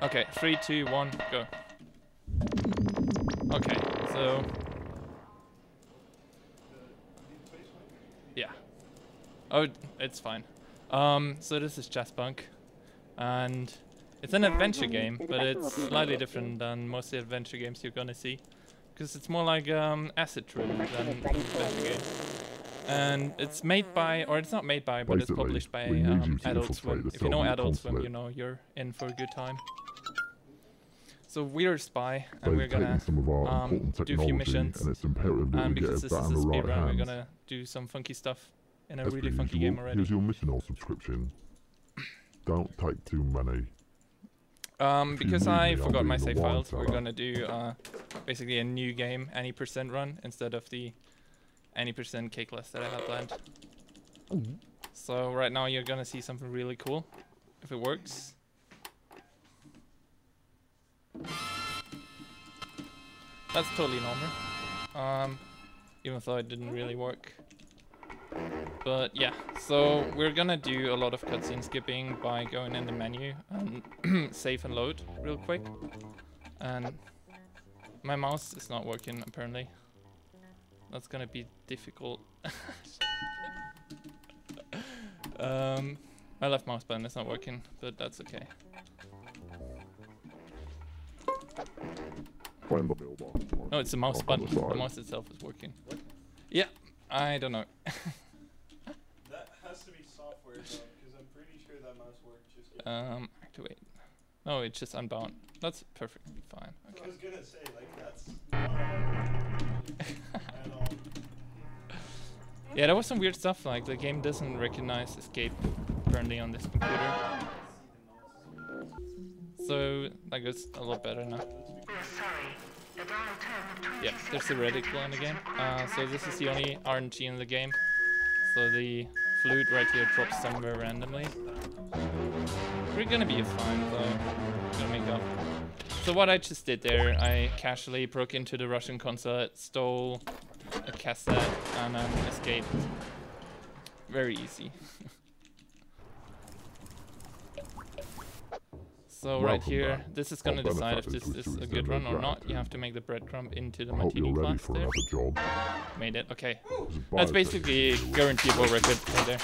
Okay, 3, 2, 1, go. Okay, so... Yeah. Oh, it's fine. So this is Jazzpunk, and it's an adventure game, but it's slightly different than most of the adventure games you're gonna see, because it's more like acid trip than adventure games. And it's made by, or it's not made by, but it's published by Adult Swim. If you know Adult Swim, you know you're in for a good time. So we're a spy, and we're gonna do a few missions, and because this is a speedrun, we're gonna do some funky stuff in a really funky game already. Here's your mission or subscription. Don't take too many. Because I forgot my save files, we're gonna do basically a new game, any % run, instead of the any % cake list that I had planned. So right now you're gonna see something really cool, if it works. That's totally normal, even though it didn't really work. But yeah, so we're gonna do a lot of cutscene skipping by going in the menu and save and load real quick. And my mouse is not working apparently. That's gonna be difficult. My left mouse button is not working, but that's okay. No, it's the mouse button. The mouse itself is working. Yeah, I don't know. That has to be software though, because I'm pretty sure that mouse worked just Activate. No, it's just unbound. That's perfectly fine. Okay. I was gonna say, like, that's yeah, there was some weird stuff, like the game doesn't recognize escape currently on this computer. So that goes a lot better now. Yeah, there's the reticle in the game. So this is the only RNG in the game. So the flute right here drops somewhere randomly. We're gonna be fine though. We're gonna make up. So what I just did there, I casually broke into the Russian consulate, stole a cassette, and then escaped. Very easy. So right here, this is gonna decide if this is a good run or not. You have to make the breadcrumb into the martini glass there. Made it, okay. That's basically a guaranteeable record right there.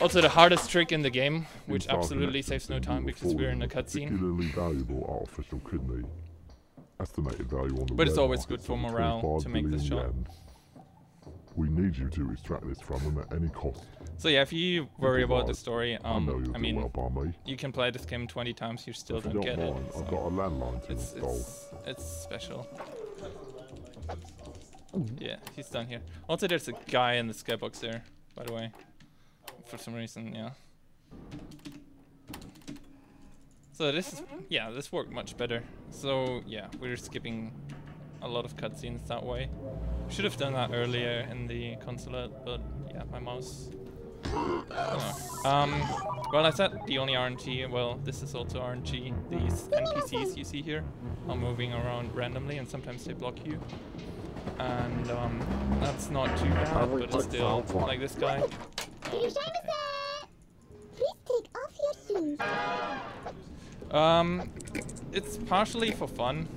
Also the hardest trick in the game, which absolutely saves no time because we're in a cutscene. But it's always good for morale to make this shot. We need you to extract this from them at any cost. So yeah, if you worry about the story, I mean, you can play this game 20 times, you still don't get it. So I've got a landline to it's special. Yeah, he's done here. Also, there's a guy in the skybox there, by the way. For some reason, yeah. So this is, yeah, this worked much better. So yeah, we're skipping a lot of cutscenes that way. Should have done that earlier in the consulate, but yeah, my mouse. Well, I said the only RNG. Well, this is also RNG. These NPCs you see here are moving around randomly, and sometimes they block you. And that's not too bad, but it's still like this guy. Please take off your shoes. It's partially for fun,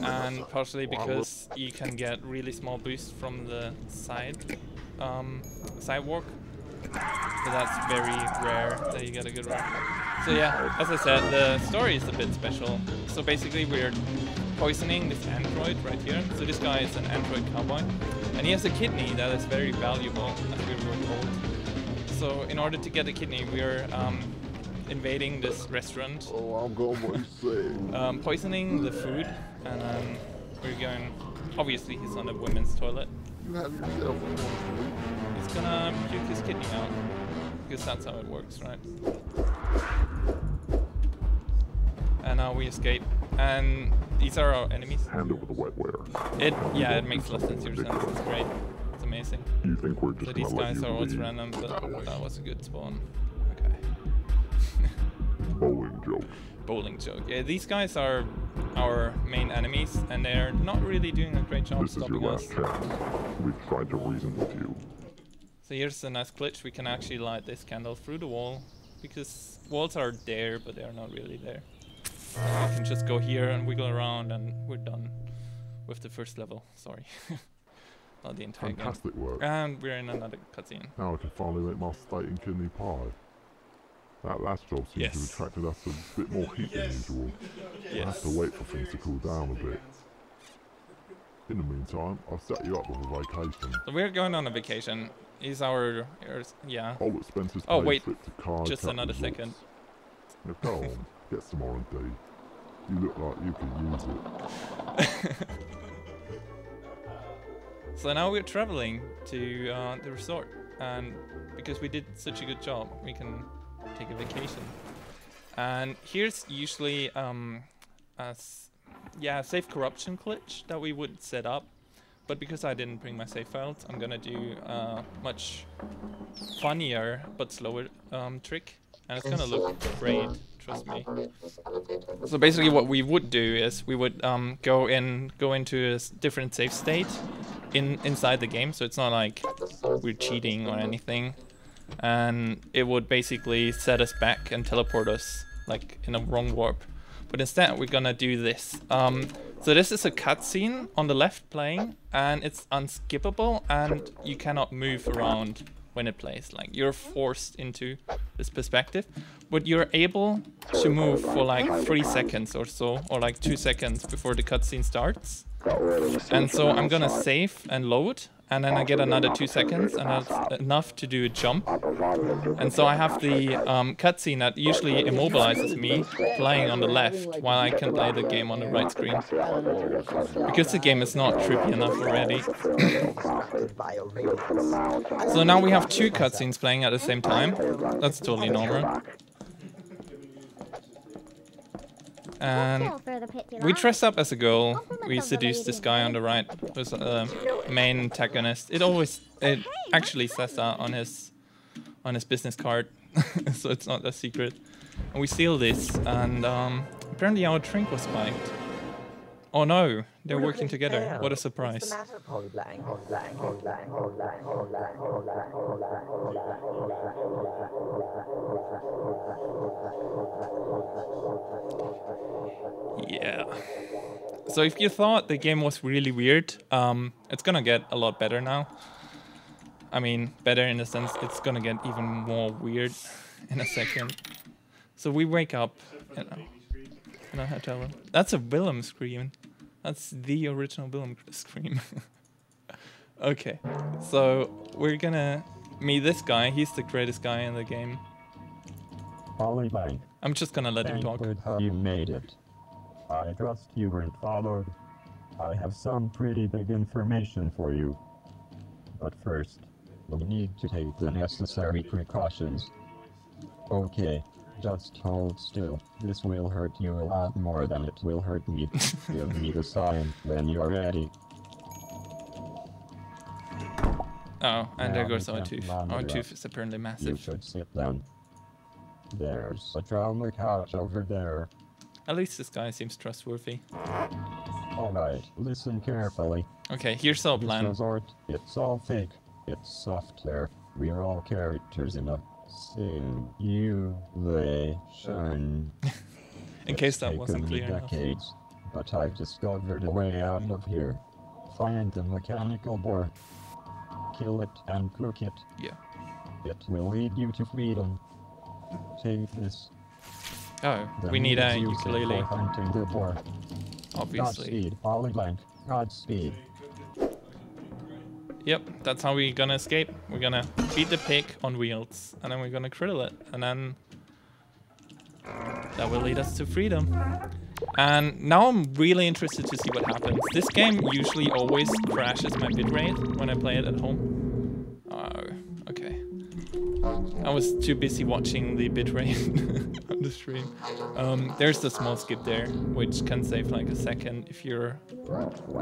and partially because you can get really small boosts from the sidewalk. So that's very rare that you get a good run. So yeah, as I said, the story is a bit special. So basically we're poisoning this android right here. So this guy is an android cowboy, and he has a kidney that is very valuable, as we were told. So in order to get a kidney, we're invading this restaurant, poisoning the food, and we're going. Obviously, he's on a women's toilet. He's gonna puke his kidney out, because that's how it works, right? And now we escape, and these are our enemies. Hand over the wetware. Yeah, it makes less than 0 sense. It's great. It's amazing. You think we're just so these guys are also random, but that was a good spawn. Bowling joke. Bowling joke. Yeah, these guys are our main enemies, and they're not really doing a great job stopping us. This is your last chance. We've tried to reason with you. So here's a nice glitch. We can actually light this candle through the wall, because walls are there, but they're not really there. You can just go here and wiggle around, and we're done with the first level. Sorry, not the entire game. Fantastic work. And we're in another cutscene. Now I can finally make my steak and kidney pie. That last job seems to have Yes. attracted us a bit more heat than usual. I have to wait for things to cool down a bit. In the meantime, I'll set you up with a vacation. So we're going on a vacation. He's our yeah. All expenses Oh, paid, wait, trip to Card just Cat another Resorts. second. Now go on, get some R&D. You look like you can use it. So now we're traveling to the resort, and because we did such a good job, we can take a vacation. And here's usually a safe corruption glitch that we would set up, but because I didn't bring my save files, I'm gonna do a much funnier but slower trick, and it's gonna look great, trust me. So basically what we would do is we would go into a different save state inside the game, so it's not like we're cheating or anything, and it would basically set us back and teleport us like in a wrong warp. But instead we're gonna do this. So this is a cutscene on the left playing, and it's unskippable, and you cannot move around when it plays. Like, you're forced into this perspective, but you're able to move for like 3 seconds or so, or like 2 seconds before the cutscene starts. And so I'm gonna save and load, and then I get another 2 seconds, and that's enough to do a jump. And so I have the cutscene that usually immobilizes me playing on the left, while I can play the game on the right screen. Because the game is not trippy enough already. So now we have 2 cutscenes playing at the same time. That's totally normal. And we dress up as a girl. We seduce this guy on the right, who's the main antagonist. It actually says that on his business card, so it's not a secret. And we steal this, and apparently our drink was spiked. Oh no, they're working together. What a surprise. Yeah. So if you thought the game was really weird, it's gonna get a lot better now. I mean, better in the sense it's gonna get even more weird in a second. So we wake up in a hotel room. That's a Willem scream. That's the original Willem scream. Okay, so we're gonna meet this guy. He's the greatest guy in the game. Polybank. I'm just gonna let him talk. How you made it. I trust you weren't followed. I have some pretty big information for you. But first, we need to take the necessary precautions. Okay, just hold still. This will hurt you a lot more than it will hurt me. Give me the sign when you're ready. Oh, and there Now goes you our can tooth. wander Our up. tooth is apparently You massive. should sit down. There's a trauma couch over there. At least this guy seems trustworthy. Alright, listen carefully. Okay, here's our This plan. resort, it's all fake. It's software. We are all characters in a simulation. In case that wasn't It's taken me clear enough. decades, but I've discovered a way out of here. Find the mechanical boar. Kill it and cook it. Yeah. It will lead you to freedom. Take this. Oh, The we need a means used ukulele, for hunting the boar. obviously. Godspeed, Polybank. Godspeed. Yep, that's how we're gonna escape. We're gonna beat the pig on wheels, and then we're gonna krill it, and then that will lead us to freedom. And now I'm really interested to see what happens. This game usually always crashes my bitrate when I play it at home. Oh, okay. I was too busy watching the bitrate on the stream. There's the small skip there, which can save like a second if you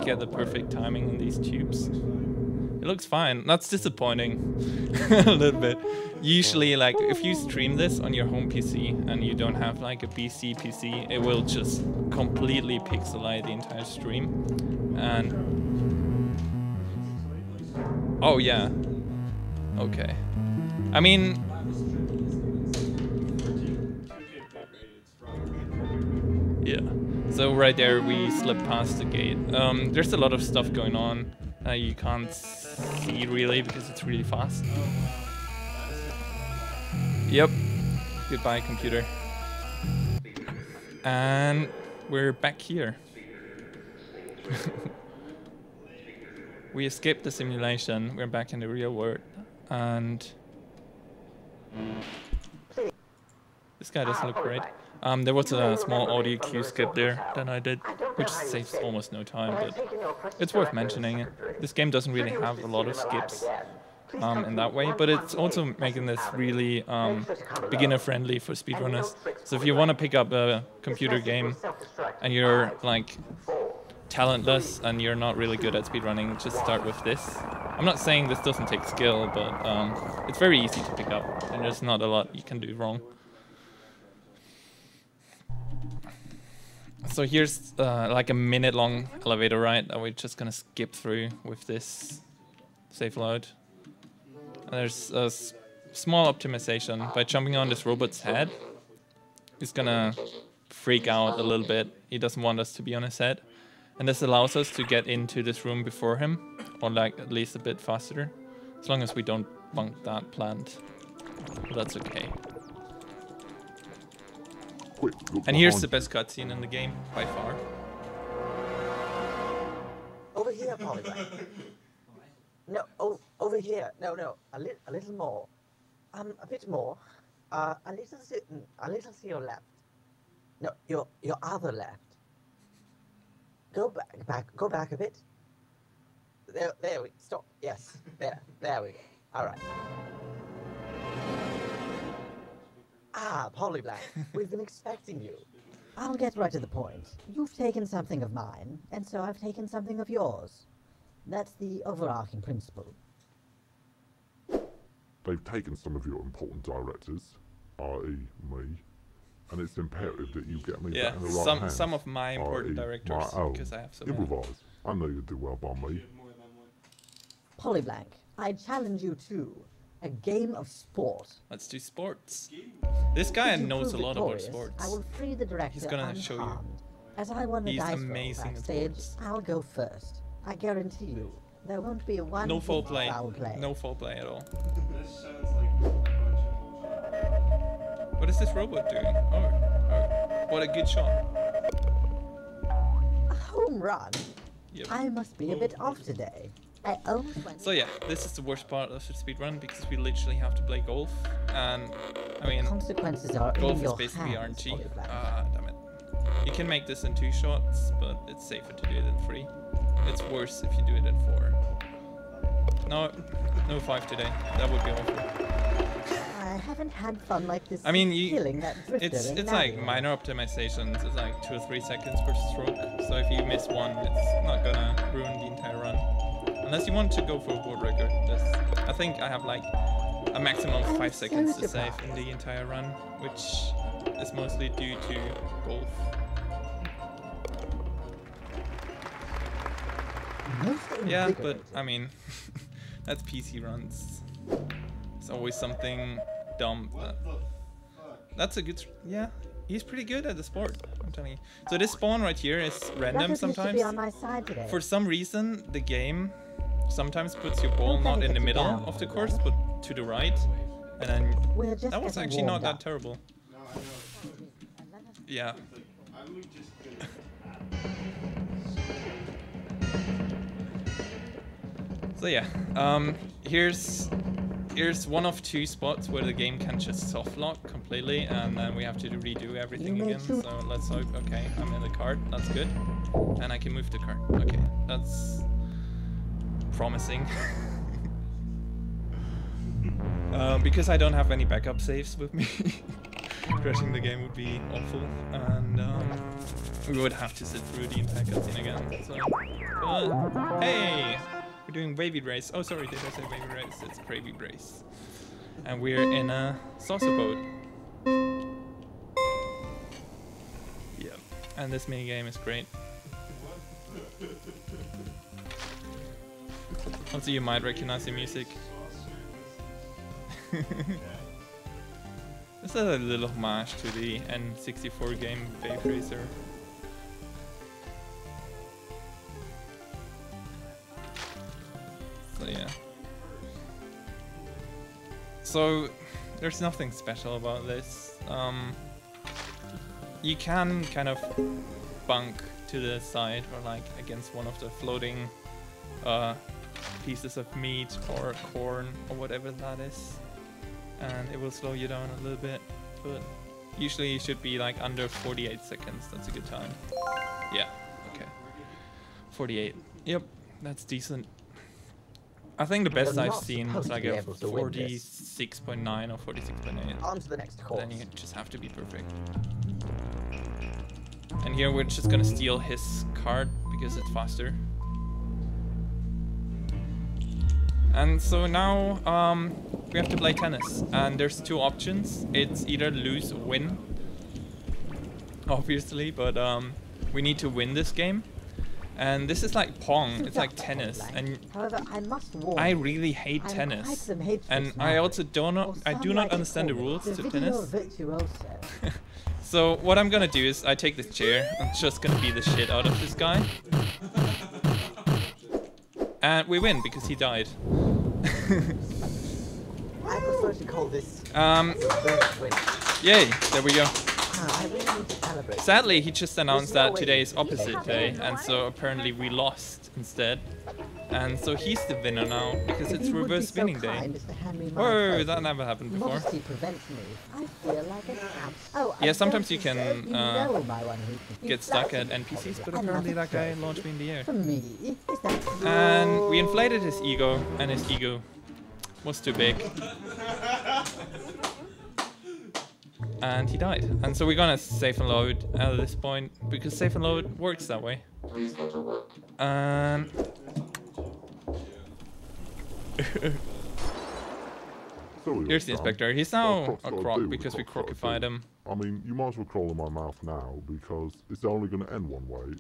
get the perfect timing in these tubes. It looks fine. That's disappointing a little bit. Usually, like, if you stream this on your home PC and you don't have like a BC PC, it will just completely pixelate the entire stream. And oh yeah, okay. I mean, Yeah. So right there we slip past the gate. There's a lot of stuff going on. You can't see really because it's really fast. Yep. Goodbye, computer. And we're back here. We escaped the simulation. We're back in the real world, and this guy doesn't look great. There was a small audio cue skip there that I did, which saves almost no time, but it's worth mentioning. This game doesn't really have a lot of skips in that way, but it's also making this really beginner-friendly for speedrunners. So if you want to pick up a computer game and you're like talentless and you're not really good at speedrunning, just start with this. I'm not saying this doesn't take skill, but it's very easy to pick up and there's not a lot you can do wrong. So here's like a minute-long elevator ride that we're just gonna skip through with this save load. And there's a small optimization. By jumping on this robot's head, he's gonna freak out a little bit. He doesn't want us to be on his head. And this allows us to get into this room before him, or like at least a bit faster, as long as we don't bunk that plant. That's okay. Quick, look And here's behind the best cutscene in the game, by far. Over here, Polygon. No, over here. No, a little more. A bit more. A little to your left. No, your other left. Go back a bit. There we stop. Yes, there we go. All right. Ah, Polyblank, we've been expecting you. I'll get right to the point. You've taken something of mine, and so I've taken something of yours. That's the overarching principle. They've taken some of your important directors, i.e. me, and it's imperative that you get me back in the right hands. Some of my important directors, because I have so many. Improvise. I know you'll do well by me. Polyblank, I challenge you to a game of sport. Let's do sports. This guy If you knows a prove lot about victorious, sports. I will free the director He's gonna show you. unharmed. As I won the He's dice roll amazing at backstage, sports. I'll go first. I guarantee you, there won't be one No foul big play. foul play. No foul play at all. This sounds like a bunch of bullshit. What is this robot doing? Oh, what a good shot. A home run? Yep. I must be a bit off today. I almost went. So yeah, this is the worst part of the speedrun because we literally have to play golf, and I mean, Consequences are golf in is your basically hands, RNG. Polyblank. Ah, damn it. You can make this in 2 shots, but it's safer to do it in 3. It's worse if you do it in 4. No 5 today. That would be awful. I haven't had fun like this. I mean, since killing that drifter it's in like Navigate. minor optimizations. It's like 2 or 3 seconds per stroke. So if you miss one, it's not gonna ruin the entire run. Unless you want to go for a world record. I think I have like a maximum of 5 seconds to save in the entire run, which is mostly due to golf. Most Yeah, but invigorating. I mean, that's PC runs. It's always something dumb. What the fuck? That's a good. Yeah, he's pretty good at the sport. I'm telling you. So this spawn right here is random Ruggers used to sometimes. be on my side today. For some reason, the game sometimes puts your ball Don't not let in it the get you middle down, of the Polyblank. course, but to the right, and then We're just that was getting actually not warmed that up. terrible. No, I know. Yeah. Like, I'm just gonna. So yeah, here's one of 2 spots where the game can just soft lock completely, and then we have to redo everything You may again. shoot. So let's hope. Okay, I'm in the cart. That's good, and I can move the cart. Okay, that's promising. Because I don't have any backup saves with me, crashing the game would be awful, and we would have to sit through the entire cutscene again. So, hey. We're doing wavy race. Oh, sorry, did I say wavy race? It's gravy race. And we're in a saucer boat. Yeah. And this minigame is great. Also, you might recognize the music. This is a little homage to the N64 game Wave Racer. yeah. So there's nothing special about this. You can kind of bunk to the side or like against one of the floating pieces of meat or corn or whatever that is, and it will slow you down a little bit, but usually you should be like under 48 seconds. That's a good time. Yeah, okay. 48. Yep, that's decent. I think the best I've seen was like a 46.9 or 46.8. On to the next course. Then you just have to be perfect. And here we're just gonna steal his card because it's faster. And so now we have to play tennis, and there's two options. It's either lose or win, obviously, but we need to win this game. And this is like Pong, it's like tennis, and however, I must warn I really hate tennis. And I also do not understand the rules to tennis. So what I'm gonna do is I take this chair, I'm just gonna beat the shit out of this guy. And we win because he died. I prefer to call this yay, there we go. I really need to calibrate. Sadly, he just announced that today is opposite day, and so apparently we lost instead. And so he's the winner now, because it's reverse winning day. Whoa, that never happened before. Modesty prevents me. I feel like an oh, Yeah, sometimes you can get stuck at NPCs, but apparently that guy launched me in the air. For me, is that And we inflated his ego, and his ego was too big. And he died. And so we're gonna save and load at this point, because save and load works that way. Here's the inspector. He's now a croc because we crocified him. I mean, you might as well crawl in my mouth now because it's only going to end one way.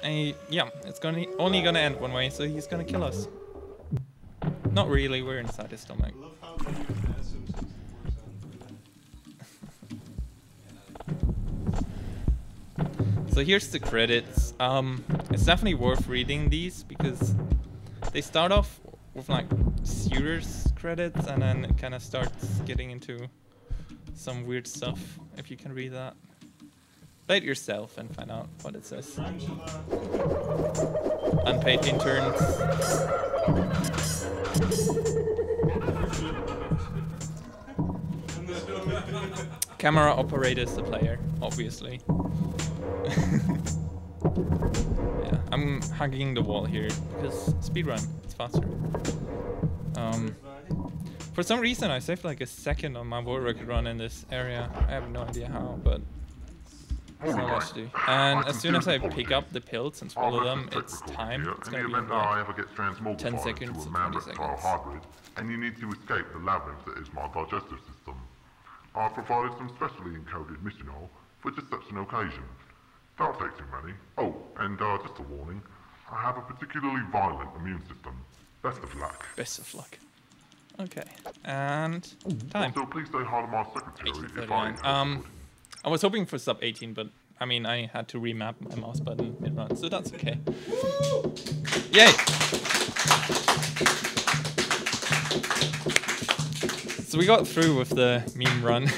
And yeah, it's only gonna end one way, so he's gonna kill us. Not really, we're inside his stomach. So here's the credits. It's definitely worth reading these because they start off with like serious credits and then it kind of starts getting into some weird stuff, if you can read that. Play it yourself and find out what it says. Unpaid interns. Camera operator is the player, obviously. Yeah, I'm hugging the wall here because speedrun, it's faster. For some reason I saved like a second on my world record run in this area. I have no idea how, but that's not what I should do. And as soon as I pick up the pills and swallow them, it's time. It's gonna be like 10 seconds to 20 seconds. And you need to escape the labyrinth that is my digestive system. I've provided some specially encoded mission oil for just such an occasion. Don't take too many. Oh, and just a warning, I have a particularly violent immune system. Best of luck. Best of luck. Okay, and time. Also, please say hi to my secretary if I I was hoping for sub 18, but I mean, I had to remap my mouse button mid-run, so that's okay. Yay! So we got through with the meme run.